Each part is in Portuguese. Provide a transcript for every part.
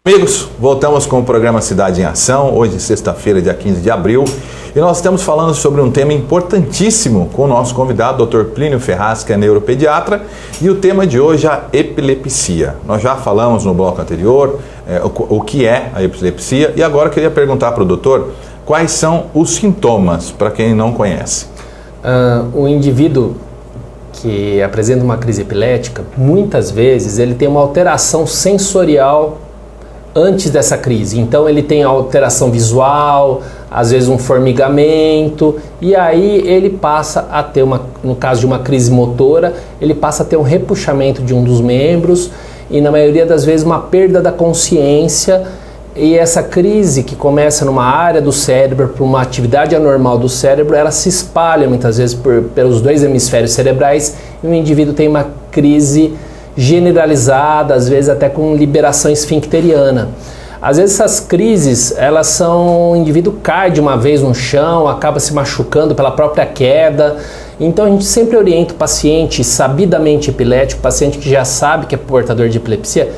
Amigos, voltamos com o programa Cidade em Ação, hoje sexta-feira, dia 15 de abril, e nós estamos falando sobre um tema importantíssimo com o nosso convidado, Dr. Plínio Ferraz, que é neuropediatra, e o tema de hoje é a epilepsia. Nós já falamos no bloco anterior o que é a epilepsia, e agora eu queria perguntar para o doutor quais são os sintomas, para quem não conhece. O indivíduo que apresenta uma crise epilética, muitas vezes ele tem uma alteração sensorial antes dessa crise. Então ele tem alteração visual, às vezes um formigamento, e aí ele passa a ter no caso de uma crise motora, ele passa a ter um repuxamento de um dos membros e na maioria das vezes uma perda da consciência. E essa crise que começa numa área do cérebro, por uma atividade anormal do cérebro, ela se espalha muitas vezes pelos dois hemisférios cerebrais e o indivíduo tem uma crise generalizada, às vezes até com liberação esfincteriana. Às vezes essas crises, elas são, o indivíduo cai de uma vez no chão, acaba se machucando pela própria queda. Então a gente sempre orienta o paciente sabidamente epilético, o paciente que já sabe que é portador de epilepsia,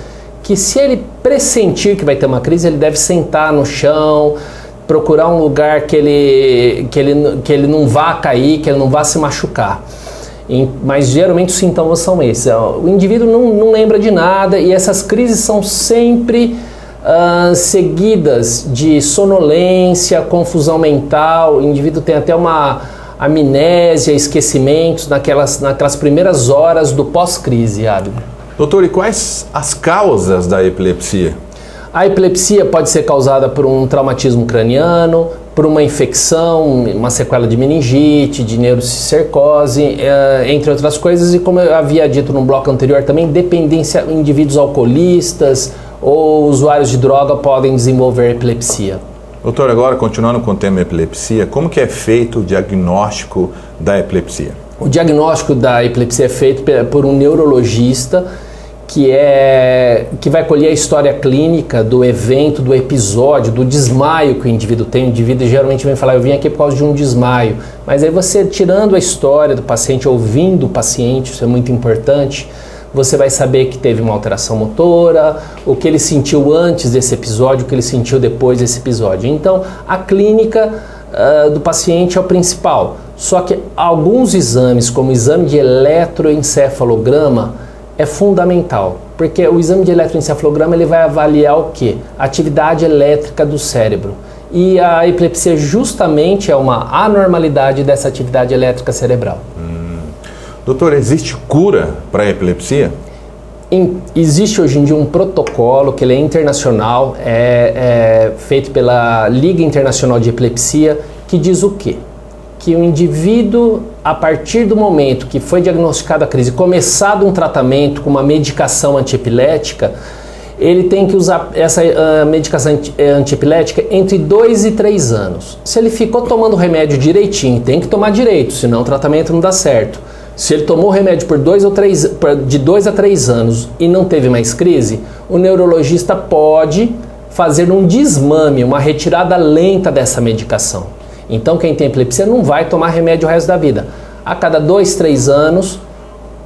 que se ele pressentir que vai ter uma crise, ele deve sentar no chão, procurar um lugar que ele não vá cair, que ele não vá se machucar. Mas geralmente os sintomas são esses. O indivíduo não lembra de nada e essas crises são sempre seguidas de sonolência, confusão mental. O indivíduo tem até uma amnésia, esquecimentos naquelas primeiras horas do pós-crise. Doutor, e quais as causas da epilepsia? A epilepsia pode ser causada por um traumatismo craniano, por uma infecção, uma sequela de meningite, de neurocicercose, entre outras coisas. E como eu havia dito no bloco anterior também, dependência, indivíduos alcoolistas ou usuários de droga podem desenvolver epilepsia. Doutor, agora continuando com o tema epilepsia, como que é feito o diagnóstico da epilepsia? O diagnóstico da epilepsia é feito por um neurologista que vai colher a história clínica do evento, do episódio, do desmaio que o indivíduo tem. O indivíduo geralmente vem falar, eu vim aqui por causa de um desmaio. Mas aí você, tirando a história do paciente, ouvindo o paciente, isso é muito importante, você vai saber que teve uma alteração motora, o que ele sentiu antes desse episódio, o que ele sentiu depois desse episódio. Então, a clínica do paciente é o principal. Só que alguns exames, como o exame de eletroencefalograma, é fundamental, porque o exame de eletroencefalograma ele vai avaliar o quê? A atividade elétrica do cérebro. E a epilepsia justamente é uma anormalidade dessa atividade elétrica cerebral. Doutor, existe cura para a epilepsia? Existe hoje em dia um protocolo que ele é internacional, é feito pela Liga Internacional de Epilepsia, que diz o quê? Que o indivíduo, a partir do momento que foi diagnosticada a crise, começado um tratamento com uma medicação antiepilética, ele tem que usar essa medicação antiepilética entre 2 e 3 anos. Se ele ficou tomando o remédio direitinho, tem que tomar direito, senão o tratamento não dá certo. Se ele tomou o remédio de 2 a 3 anos e não teve mais crise, o neurologista pode fazer um desmame, uma retirada lenta dessa medicação. Então quem tem epilepsia não vai tomar remédio o resto da vida. A cada 2, 3 anos,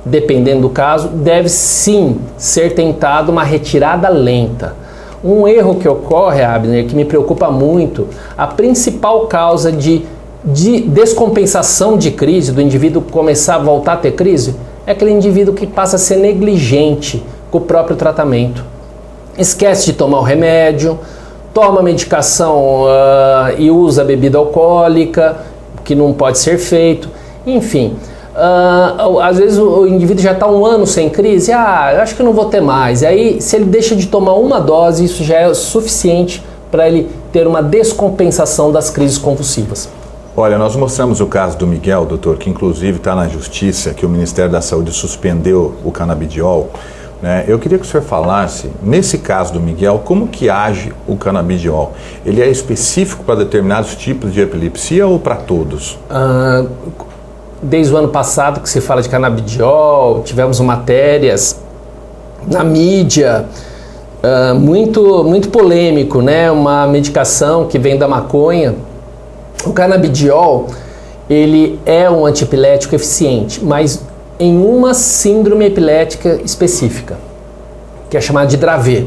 dependendo do caso, deve sim ser tentado uma retirada lenta. Um erro que ocorre, Abner, que me preocupa muito, a principal causa de descompensação de crise, do indivíduo começar a voltar a ter crise, é aquele indivíduo que passa a ser negligente com o próprio tratamento. Esquece de tomar o remédio, toma medicação e usa bebida alcoólica, que não pode ser feito, enfim. Às vezes o indivíduo já está 1 ano sem crise, eu acho que eu não vou ter mais. E aí, se ele deixa de tomar uma dose, isso já é suficiente para ele ter uma descompensação das crises convulsivas. Olha, nós mostramos o caso do Miguel, doutor, que inclusive está na justiça, que o Ministério da Saúde suspendeu o canabidiol. Eu queria que o senhor falasse, nesse caso do Miguel, como que age o canabidiol? Ele é específico para determinados tipos de epilepsia ou para todos? Desde o ano passado que se fala de canabidiol, tivemos matérias na mídia, muito polêmico, né? Uma medicação que vem da maconha. O canabidiol, ele é um antiepilético eficiente, mas em uma síndrome epilética específica, que é chamada de Dravet.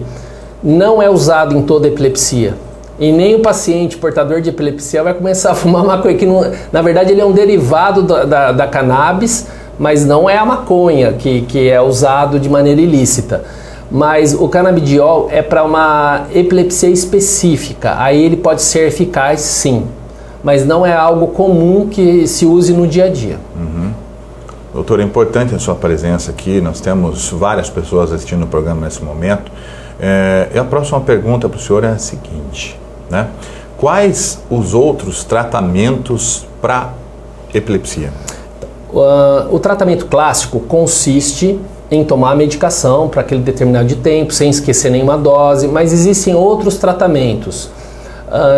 não é usado em toda epilepsia. E nem o paciente portador de epilepsia vai começar a fumar maconha, que não, na verdade ele é um derivado da cannabis, mas não é a maconha que é usado de maneira ilícita. Mas o canabidiol é para uma epilepsia específica, aí ele pode ser eficaz sim, mas não é algo comum que se use no dia a dia. Doutor, é importante a sua presença aqui, nós temos várias pessoas assistindo o programa nesse momento. E a próxima pergunta para o senhor é a seguinte, né? Quais os outros tratamentos para epilepsia? O tratamento clássico consiste em tomar a medicação para aquele determinado de tempo, sem esquecer nenhuma dose, mas existem outros tratamentos.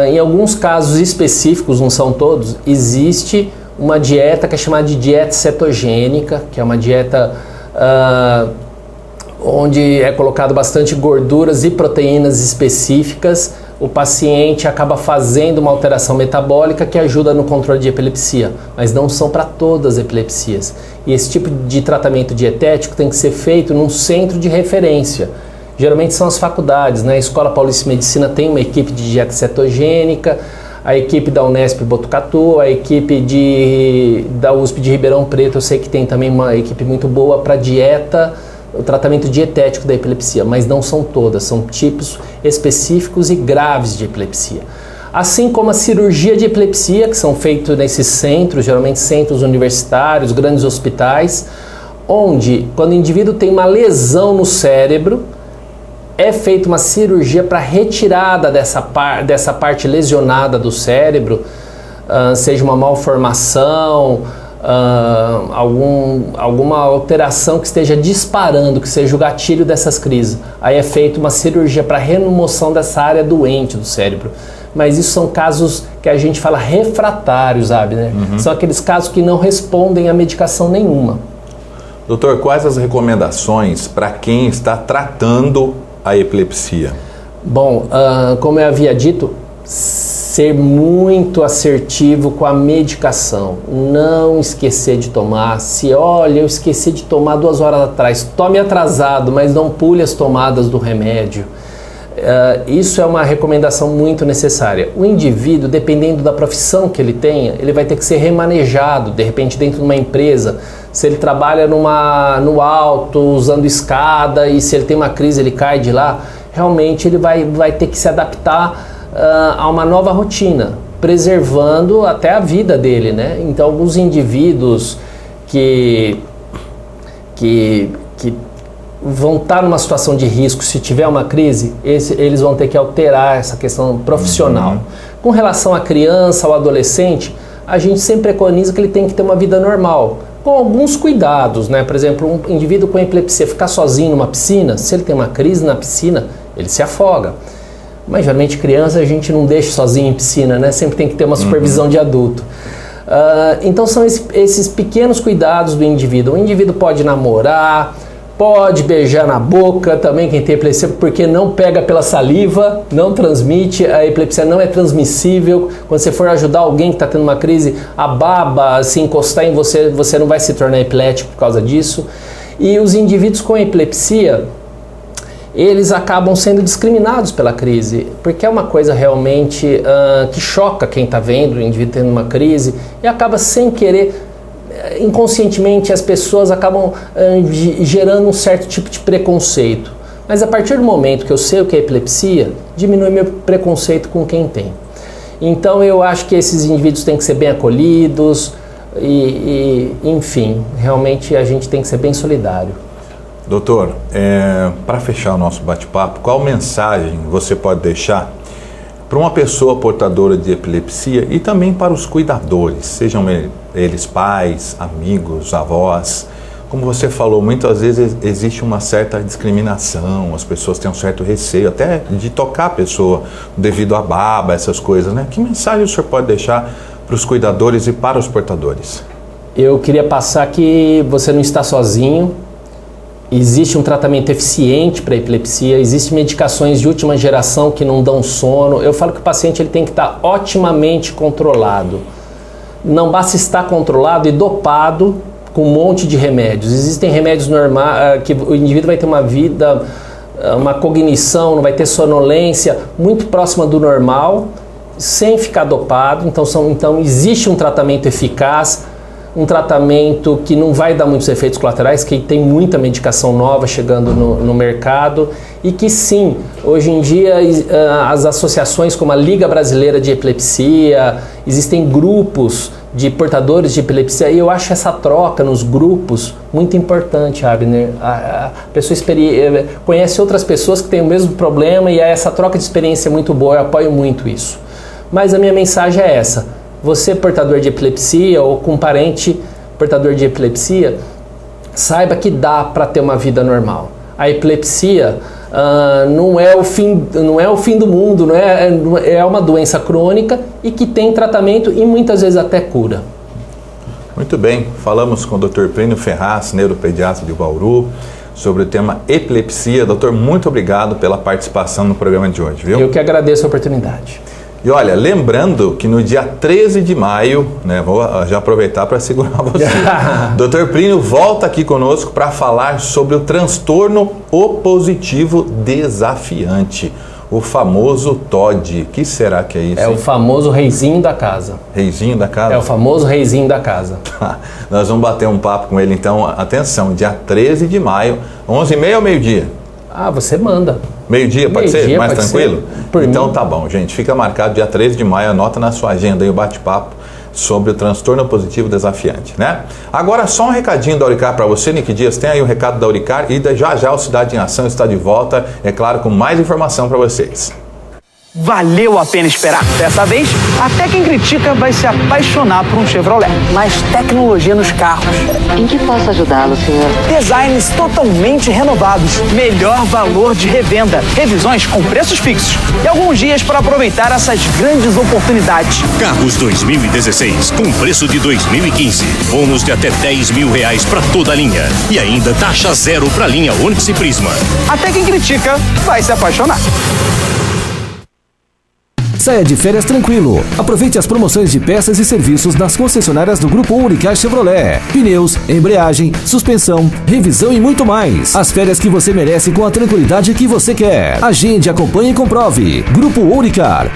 Em alguns casos específicos, não são todos, existe uma dieta que é chamada de dieta cetogênica, que é uma dieta onde é colocado bastante gorduras e proteínas específicas. O paciente acaba fazendo uma alteração metabólica que ajuda no controle de epilepsia, mas não são para todas as epilepsias. E esse tipo de tratamento dietético tem que ser feito num centro de referência. Geralmente são as faculdades, né? A Escola Paulista de Medicina tem uma equipe de dieta cetogênica, a equipe da Unesp Botucatu, a equipe da USP de Ribeirão Preto, eu sei que tem também uma equipe muito boa para dieta, o tratamento dietético da epilepsia, mas não são todas, são tipos específicos e graves de epilepsia. Assim como a cirurgia de epilepsia, que são feitos nesses centros, geralmente centros universitários, grandes hospitais, onde quando o indivíduo tem uma lesão no cérebro, é feita uma cirurgia para retirada dessa parte lesionada do cérebro, seja uma malformação, alguma alteração que esteja disparando, que seja o gatilho dessas crises. Aí é feita uma cirurgia para remoção dessa área doente do cérebro. Mas isso são casos que a gente fala refratários, sabe, né? São aqueles casos que não respondem a medicação nenhuma. Doutor, quais as recomendações para quem está tratando a epilepsia? Bom, como eu havia dito, ser muito assertivo com a medicação, não esquecer de tomar. Olha, eu esqueci de tomar 2 horas atrás, tome atrasado, mas não pule as tomadas do remédio. Isso é uma recomendação muito necessária. O indivíduo, dependendo da profissão que ele tenha, ele vai ter que ser remanejado, de repente dentro de uma empresa. Se ele trabalha no alto, usando escada, e se ele tem uma crise, ele cai de lá, realmente ele vai ter que se adaptar a uma nova rotina, preservando até a vida dele, né? Então, alguns indivíduos que vão estar numa situação de risco, se tiver uma crise, eles vão ter que alterar essa questão profissional. Com relação à criança, ao adolescente, a gente sempre preconiza que ele tem que ter uma vida normal, com alguns cuidados, né? Por exemplo, um indivíduo com epilepsia ficar sozinho numa piscina, se ele tem uma crise na piscina, ele se afoga. Mas geralmente criança a gente não deixa sozinho em piscina, né? Sempre tem que ter uma supervisão de adulto. Então são esses pequenos cuidados do indivíduo. O indivíduo pode namorar, pode beijar na boca também, quem tem epilepsia, porque não pega pela saliva, não transmite, a epilepsia não é transmissível. Quando você for ajudar alguém que está tendo uma crise, a baba, se encostar em você, você não vai se tornar epilético por causa disso. E os indivíduos com epilepsia, eles acabam sendo discriminados pela crise, porque é uma coisa realmente que choca quem está vendo o indivíduo tendo uma crise e acaba sem querer, inconscientemente as pessoas acabam gerando um certo tipo de preconceito. Mas a partir do momento que eu sei o que é epilepsia, diminui meu preconceito com quem tem. Então eu acho que esses indivíduos têm que ser bem acolhidos enfim, realmente a gente tem que ser bem solidário. Doutor, para fechar o nosso bate-papo, qual mensagem você pode deixar para uma pessoa portadora de epilepsia e também para os cuidadores, sejam eles pais, amigos, avós? Como você falou, muitas vezes existe uma certa discriminação, as pessoas têm um certo receio até de tocar a pessoa devido à baba, essas coisas, né? Que mensagem o senhor pode deixar para os cuidadores e para os portadores? Eu queria passar que você não está sozinho. Existe um tratamento eficiente para epilepsia, existem medicações de última geração que não dão sono. Eu falo que o paciente ele tem que estar otimamente controlado. Não basta estar controlado e dopado com um monte de remédios. Existem remédios normais que o indivíduo vai ter uma vida uma cognição, não vai ter sonolência muito próxima do normal, sem ficar dopado. Então existe um tratamento eficaz, um tratamento que não vai dar muitos efeitos colaterais, que tem muita medicação nova chegando no mercado, e que sim, hoje em dia as associações como a Liga Brasileira de Epilepsia, existem grupos de portadores de epilepsia, e eu acho essa troca nos grupos muito importante, Abner. A pessoa conhece outras pessoas que têm o mesmo problema, e essa troca de experiência é muito boa, eu apoio muito isso. Mas a minha mensagem é essa: você, portador de epilepsia, ou com um parente portador de epilepsia, saiba que dá para ter uma vida normal. A epilepsia não é o fim do mundo, é uma doença crônica e que tem tratamento e muitas vezes até cura. Muito bem, falamos com o Dr. Plínio Ferraz, neuropediatra de Bauru, sobre o tema epilepsia. Doutor, muito obrigado pela participação no programa de hoje, viu? Eu que agradeço a oportunidade. E olha, lembrando que no dia 13 de maio, vou já aproveitar para segurar você, Dr. Plínio volta aqui conosco para falar sobre o transtorno opositivo desafiante, o famoso TOD. O que será que é isso? É o famoso reizinho da casa. Reizinho da casa? É o famoso reizinho da casa. Nós vamos bater um papo com ele, então, atenção, dia 13 de maio, 11h30 ou meio-dia? Você manda. Meio-dia, pode ser? Mais tranquilo? Então mim. Tá bom, gente. Fica marcado dia 13 de maio, anota na sua agenda aí o bate-papo sobre o transtorno opositivo desafiante, né? Agora, só um recadinho da Auricar para você, Nick Dias. Tem aí o recado da Auricar e já o Cidade em Ação está de volta, é claro, com mais informação para vocês. Valeu a pena esperar. Dessa vez, até quem critica vai se apaixonar por um Chevrolet. Mais tecnologia nos carros. Em que posso ajudá-lo, senhor? Designs totalmente renovados. Melhor valor de revenda. Revisões com preços fixos. E alguns dias para aproveitar essas grandes oportunidades. Carros 2016 com preço de 2015. Bônus de até R$10.000 para toda a linha. E ainda taxa zero para a linha Onix e Prisma. Até quem critica vai se apaixonar. Saia de férias tranquilo. Aproveite as promoções de peças e serviços nas concessionárias do Grupo Auricar Chevrolet. Pneus, embreagem, suspensão, revisão e muito mais. As férias que você merece com a tranquilidade que você quer. Agende, acompanhe e comprove. Grupo Auricar.